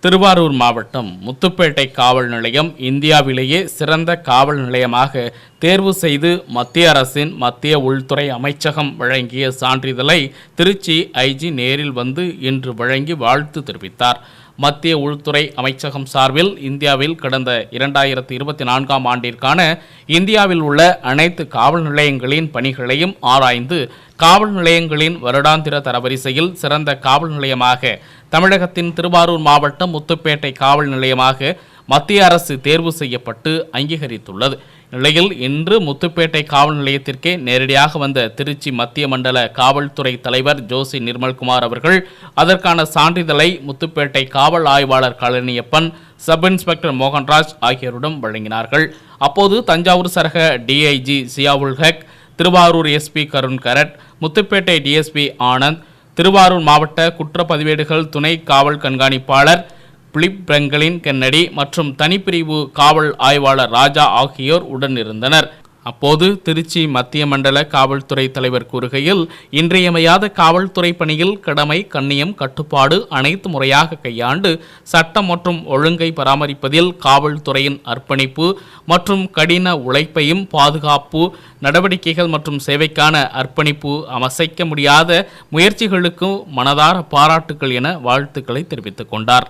திருவாரூர் மாவட்டம் முத்துப்பேட்டை காவல் நிலையம் இந்தியாவிலேயே சிறந்த காவல் நிலையமாக தேர்வு செய்து மத்திய அரசின் மத்திய உள்துறை அமைச்சகம் வழங்கிய சான்றிதழை திருச்சி ஐஜி நேரில் வந்து இன்று வழங்கி வாழ்த்து தெரிவித்தார். மத்திய உள்துறை அமைச்சகம் சார்பில் இந்தியாவில் கடந்த 2024ஆம் ஆண்டிற்கான இந்தியாவில் உள்ள அனைத்து காவல் நிலையங்களின் பணிகளையும் ஆராய்ந்து காவல் நிலையங்களின் வருடாந்திர தரவரிசையில் சிறந்த காவல் நிலையமாக தமிழகத்தின் திருவாரூர் மாவட்டம் முத்துப்பேட்டை காவல் நிலையமாக மத்திய அரசு தேர்வு செய்யப்பட்டு அங்கீகரித்துள்ளது. நிலையில் இன்று முத்துப்பேட்டை காவல் நிலையத்திற்கே நேரடியாக வந்த திருச்சி மத்திய மண்டல காவல்துறை தலைவர் ஜோசி நிர்மல்குமார் அவர்கள் அதற்கான சான்றிதழை முத்துப்பேட்டை காவல் ஆய்வாளர் கழனியப்பன், சப் இன்ஸ்பெக்டர் மோகன்ராஜ் ஆகியோரிடம் வழங்கினார்கள். அப்போது தஞ்சாவூர் சரக டிஐஜி சியாவுல் ஹக், திருவாரூர் எஸ்பி கருண் கரட், முத்துப்பேட்டை டிஎஸ்பி ஆனந்த், திருவாரூர் மாவட்ட குற்றப்பதிவேடுகள் துணை காவல் கண்காணிப்பாளர் பிலிப் பிரங்கலின் கென்னடி மற்றும் தனிப்பிரிவு காவல் ஆய்வாளர் ராஜா ஆகியோர் உடனிருந்தனர். அப்போது திருச்சி மத்திய மண்டல காவல்துறை தலைவர் கூறுகையில், இன்றியமையாத காவல்துறை பணியில் கடமை, கண்ணியம், கட்டுப்பாடு அனைத்து முறையாக கையாண்டு சட்டம் மற்றும் ஒழுங்கை பராமரிப்பதில் காவல்துறையின் அர்ப்பணிப்பு மற்றும் கடின உழைப்பையும் பாதுகாப்பு நடவடிக்கைகள் மற்றும் சேவைக்கான அர்ப்பணிப்பு அசைக்க முடியாத முயற்சிகளுக்கும் மனதார பாராட்டுக்கள் என வாழ்த்துக்களை தெரிவித்துக் கொண்டார்.